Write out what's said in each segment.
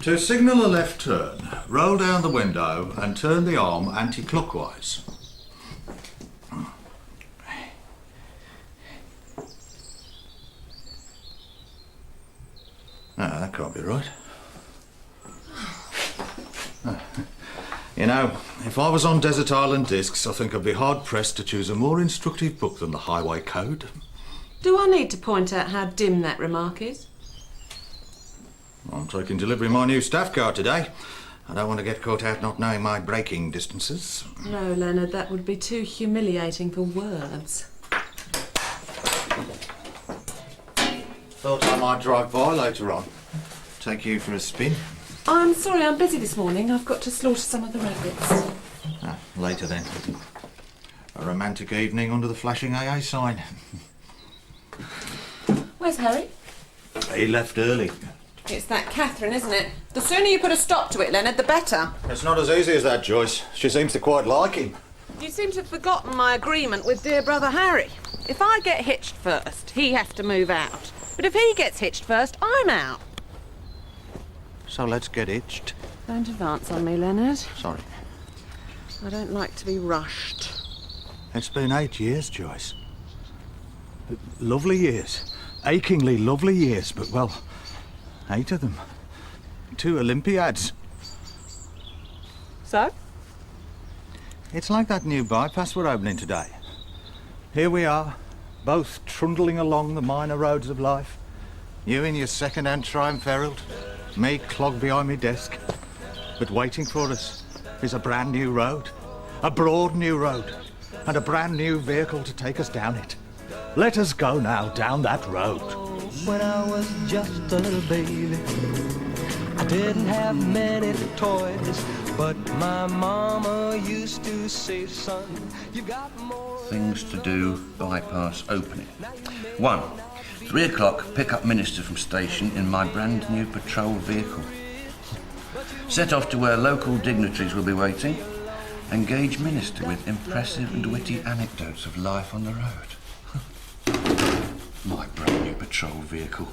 To signal a left turn, roll down the window and turn the arm anti-clockwise. No, that can't be right. You know, if I was on Desert Island Discs, I think I'd be hard-pressed to choose a more instructive book than the Highway Code. Do I need to point out how dim that remark is? I'm taking delivery of my new staff car today. I don't want to get caught out not knowing my braking distances. No, Leonard, that would be too humiliating for words. Thought I might drive by later on. Take you for a spin. I'm sorry, I'm busy this morning. I've got to slaughter some of the rabbits. Ah, later then. A romantic evening under the flashing AA sign. Where's Harry? He left early. It's that Catherine, isn't it? The sooner you put a stop to it, Leonard, the better. It's not as easy as that, Joyce. She seems to quite like him. You seem to have forgotten my agreement with dear brother Harry. If I get hitched first, he has to move out. But if he gets hitched first, I'm out. So let's get hitched. Don't advance on me, Leonard. Sorry. I don't like to be rushed. It's been 8 years, Joyce. Lovely years. Achingly lovely years, but, well, 8 of them. 2 Olympiads. So? It's like that new bypass we're opening today. Here we are, both trundling along the minor roads of life. You in your second-hand Triumph Herald, me clogged behind my desk. But waiting for us is a brand new road, a broad new road, and a brand new vehicle to take us down it. Let us go now down that road. When I was just a little baby, I didn't have many toys, but my mama used to say, son, you got more. Things to do, bypass opening. 1. 3 o'clock, pick up minister from station in my brand new patrol vehicle. Set off to where local dignitaries will be waiting. Engage minister with impressive and witty anecdotes of life on the road. My brand new patrol vehicle.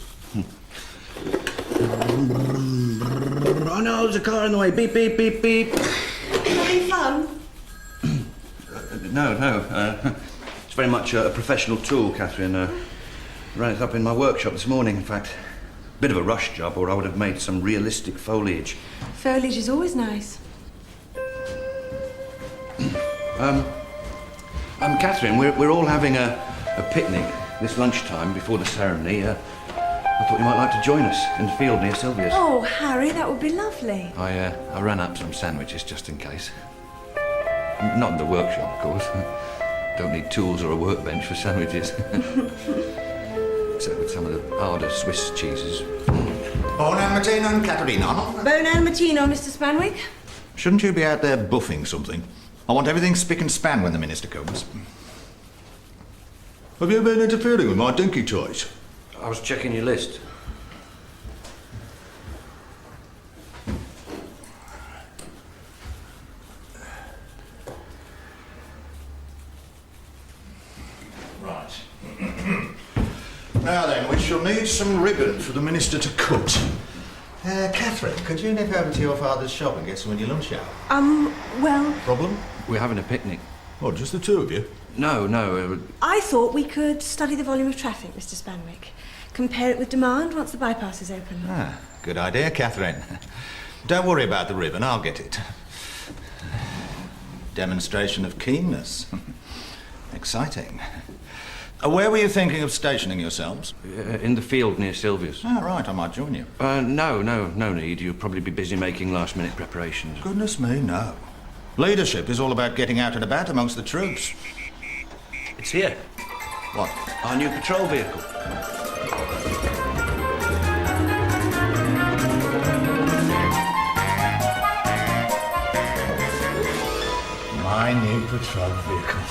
Oh no, there's a car in the way. Beep, beep, beep, beep. Having fun? No. It's very much a professional tool, Catherine. Ran it up in my workshop this morning, in fact. Bit of a rush job, or I would have made some realistic foliage. Foliage is always nice. Catherine, we're all having a picnic this lunchtime before the ceremony. I thought you might like to join us in the field near Sylvia's. Oh, Harry, that would be lovely. I ran up some sandwiches just in case. Not in the workshop, of course. Don't need tools or a workbench for sandwiches. Except with some of the harder Swiss cheeses. Bono Mateno and Caterina. Bono Mateno, Mr. Spanwick. Shouldn't you be out there buffing something? I want everything spick and span when the minister comes. Have you been interfering with my dinky toys? I was checking your list. Right. Now then, we shall need some ribbon for the minister to cut. Catherine, could you nip over to your father's shop and get some in your lunch hour? Well, Problem? We're having a picnic. Oh, just the 2 of you? No. I thought we could study the volume of traffic, Mr. Spanwick. Compare it with demand once the bypass is open. Ah, good idea, Catherine. Don't worry about the ribbon, I'll get it. Demonstration of keenness. Exciting. Where were you thinking of stationing yourselves? In the field near Sylvia's. Ah, right, I might join you. No need. You'll probably be busy making last-minute preparations. Goodness me, no. Leadership is all about getting out and about amongst the troops. It's here. What? Our new patrol vehicle. My new patrol vehicle.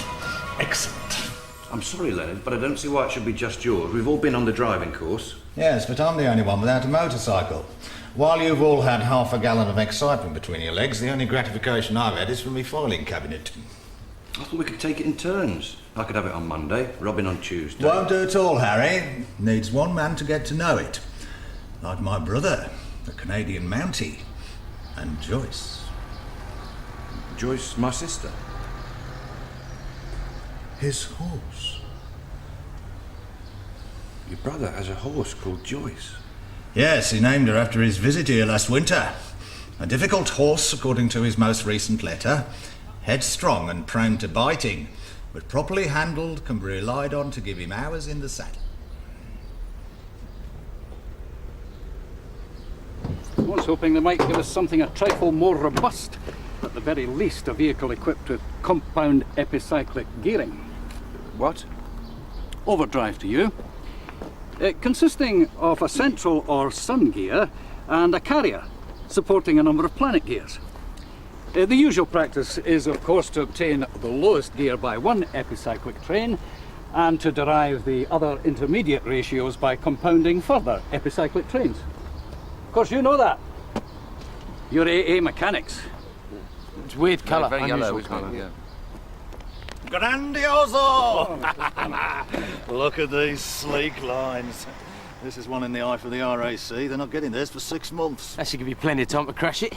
Excellent. I'm sorry, Leonard, but I don't see why it should be just yours. We've all been on the driving course. Yes, but I'm the only one without a motorcycle. While you've all had half a gallon of excitement between your legs, the only gratification I've had is from my filing cabinet. I thought we could take it in turns. I could have it on Monday, Robin on Tuesday. Won't do at all, Harry. Needs one man to get to know it. Like my brother. the Canadian Mountie, and Joyce. Joyce, my sister. His horse. Your brother has a horse called Joyce. Yes, he named her after his visit here last winter. A difficult horse, according to his most recent letter. Headstrong and prone to biting, but properly handled can be relied on to give him hours in the saddle. I was hoping they might give us something a trifle more robust. At the very least, a vehicle equipped with compound epicyclic gearing. What? Overdrive to you. Consisting of a central or sun gear and a carrier supporting a number of planet gears. The usual practice is, of course, to obtain the lowest gear by one epicyclic train and to derive the other intermediate ratios by compounding further epicyclic trains. Of course, you know that. You're AA mechanics. It's weird colour. Very yellow, unusual isn't it? colour. Yeah. Grandioso! Look at these sleek lines. This is one in the eye for the RAC. They're not getting this for 6 months. That should give you plenty of time to crash it.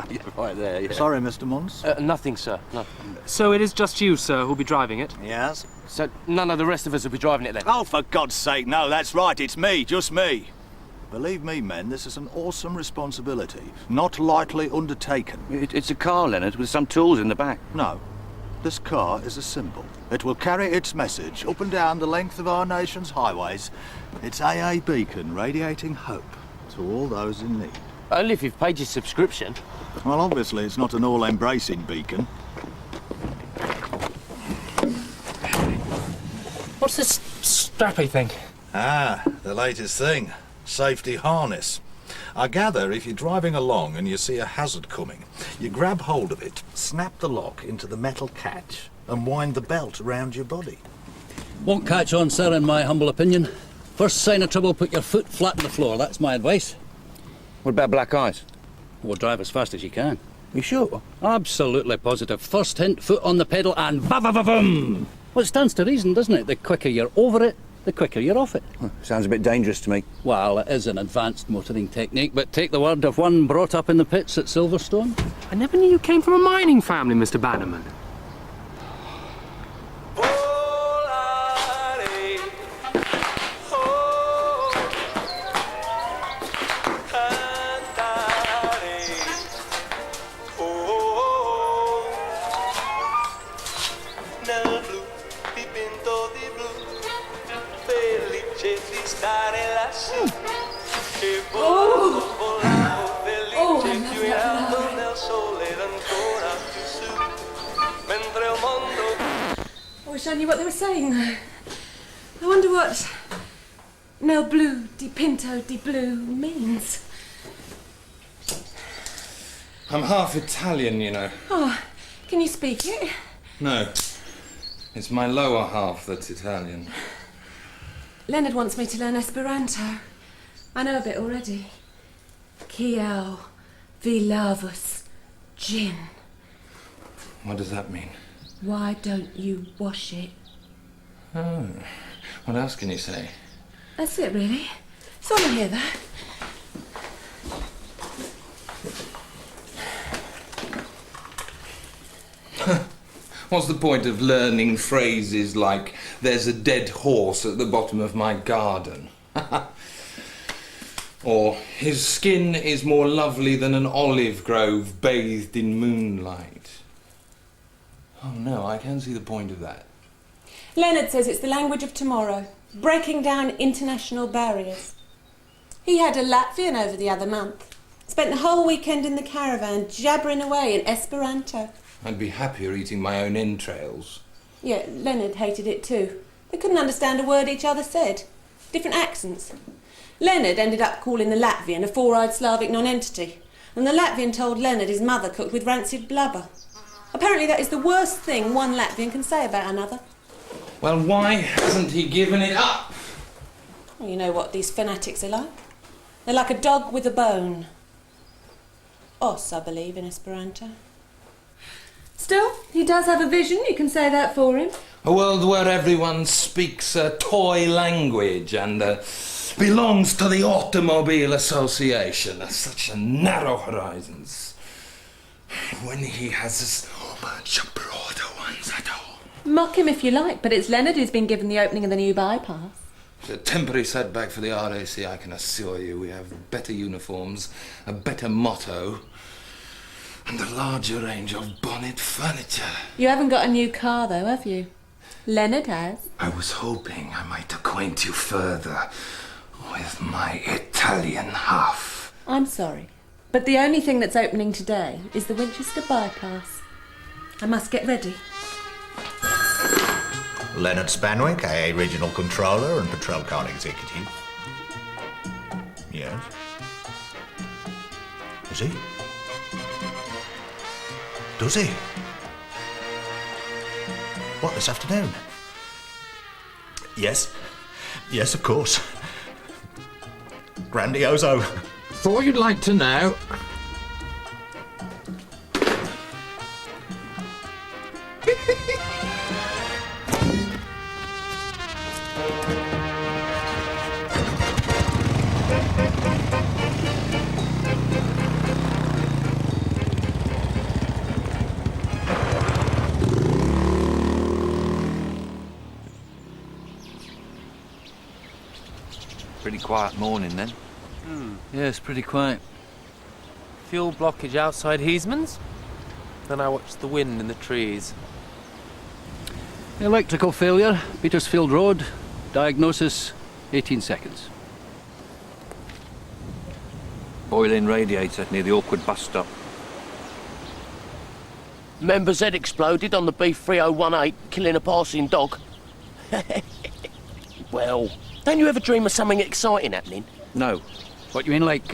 Yeah, right there, yeah. Sorry, Mr. Munns. Nothing, sir. Nothing. So it is just you, sir, who'll be driving it? Yes? So none of the rest of us will be driving it then? Oh, for God's sake, no, that's right. It's me, just me. Believe me, men, this is an awesome responsibility, not lightly undertaken. It's a car, Leonard, with some tools in the back. No, this car is a symbol. It will carry its message up and down the length of our nation's highways. It's AA beacon radiating hope to all those in need. Only if you've paid your subscription. Well, obviously, it's not an all-embracing beacon. What's this strappy thing? Ah, the latest thing. Safety harness. I gather if you're driving along and you see a hazard coming, you grab hold of it, snap the lock into the metal catch, and wind the belt around your body. Won't catch on, sir, in my humble opinion. First sign of trouble, put your foot flat on the floor. That's my advice. What about black eyes? Or drive as fast as you can. You sure? Absolutely positive. First hint, foot on the pedal, and ba-ba-ba-boom! Well, it stands to reason, doesn't it? The quicker you're over it, the quicker you're off it. Sounds a bit dangerous to me. Well, it is an advanced motoring technique, but take the word of one brought up in the pits at Silverstone. I never knew you came from a mining family, Mr. Bannerman. I wish I knew what they were saying, though. I wonder what nel blu di pinto di blu means. I'm half Italian, you know. Oh, can you speak it? No, it's my lower half that's Italian. Leonard wants me to learn Esperanto. I know a bit already. Kiel, Vilavus, gin. What does that mean? Why don't you wash it? Oh, what else can you say? That's it, really. It's all I hear, though. What's the point of learning phrases like, there's a dead horse at the bottom of my garden? Or, his skin is more lovely than an olive grove bathed in moonlight. Oh no, I can't see the point of that. Leonard says it's the language of tomorrow, breaking down international barriers. He had a Latvian over the other month. Spent the whole weekend in the caravan jabbering away in Esperanto. I'd be happier eating my own entrails. Yeah, Leonard hated it too. They couldn't understand a word each other said. Different accents. Leonard ended up calling the Latvian a four-eyed Slavic non-entity, and the Latvian told Leonard his mother cooked with rancid blubber. Apparently that is the worst thing one Latvian can say about another. Well, why hasn't he given it up? Well, you know what these fanatics are like. They're like a dog with a bone. Os, I believe, in Esperanto. Still, he does have a vision, you can say that for him. A world where everyone speaks a toy language and belongs to the Automobile Association. Such a narrow horizons. When he has this bunch of broader ones at all. Mock him if you like, but it's Leonard who's been given the opening of the new bypass. It's a temporary setback for the RAC, I can assure you. We have better uniforms, a better motto, and a larger range of bonnet furniture. You haven't got a new car, though, have you? Leonard has. I was hoping I might acquaint you further with my Italian half. I'm sorry, but the only thing that's opening today is the Winchester bypass. I must get ready. Leonard Spanwick, AA Regional Controller and Patrol Car Executive. Yes. Is he? Does he? What, this afternoon? Yes. Yes, of course. Grandioso. Thought you'd like to know. Pretty quiet morning then. Yes, pretty quiet. Fuel blockage outside Heasman's. Then I watched the wind in the trees. Electrical failure, Petersfield Road. Diagnosis, 18 seconds. Boiling radiator near the awkward bus stop. Member's head exploded on the B3018, killing a passing dog. Well, don't you ever dream of something exciting happening? No. What, you mean like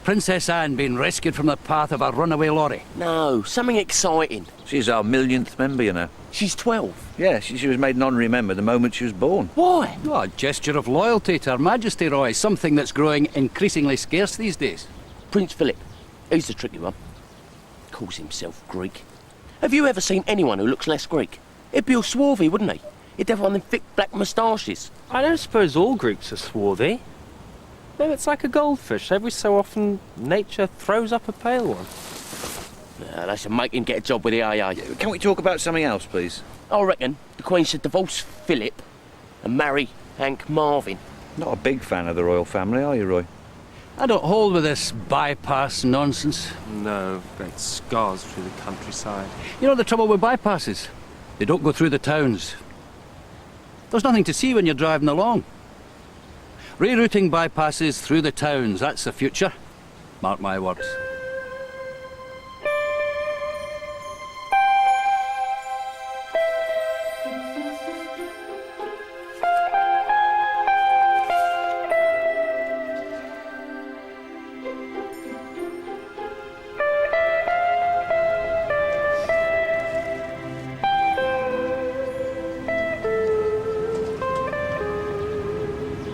Princess Anne being rescued from the path of a runaway lorry? No, something exciting. She's our millionth member, you know. She's 12. Yeah, she was made an honorary member the moment she was born. Why? Oh, a gesture of loyalty to Her Majesty, Roy. Something that's growing increasingly scarce these days. Prince Philip. He's the tricky one. Calls himself Greek. Have you ever seen anyone who looks less Greek? He'd be all swarthy, wouldn't he? He'd have one of them thick black moustaches. I don't suppose all Greeks are swarthy. No, it's like a goldfish. Every so often, nature throws up a pale one. They should make him get a job with the AA. Can we talk about something else, please? I reckon the Queen should divorce Philip and marry Hank Marvin. Not a big fan of the royal family, are you, Roy? I don't hold with this bypass nonsense. No, great scars through the countryside. You know the trouble with bypasses? They don't go through the towns. There's nothing to see when you're driving along. Rerouting bypasses through the towns, that's the future. Mark my words.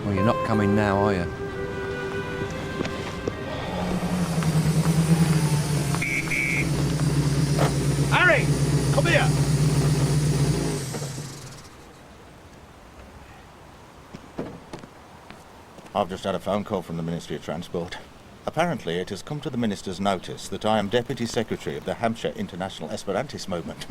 Well, you're not coming now, are you? Harry! Come here! I've just had a phone call from the Ministry of Transport. Apparently, it has come to the Minister's notice that I am Deputy Secretary of the Hampshire International Esperantist Movement.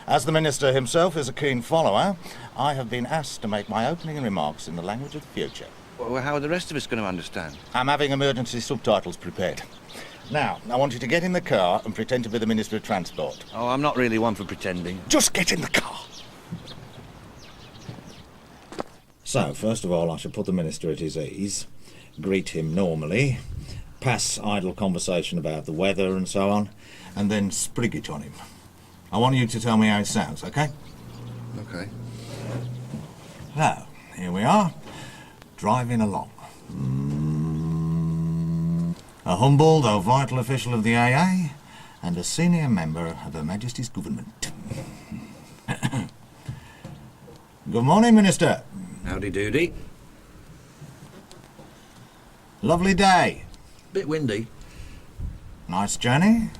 As the Minister himself is a keen follower, I have been asked to make my opening remarks in the language of the future. Well, how are the rest of us going to understand? I'm having emergency subtitles prepared. Now, I want you to get in the car and pretend to be the Minister of Transport. Oh, I'm not really one for pretending. Just get in the car! So, first of all, I should put the Minister at his ease, greet him normally, pass idle conversation about the weather and so on, and then sprig it on him. I want you to tell me how it sounds, OK? OK. So, here we are, driving along. A humble though vital official of the AA, and a senior member of Her Majesty's government. Good morning, Minister. Howdy doody. Lovely day. Bit windy. Nice journey.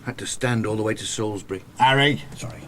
Had to stand all the way to Salisbury. Harry. Sorry.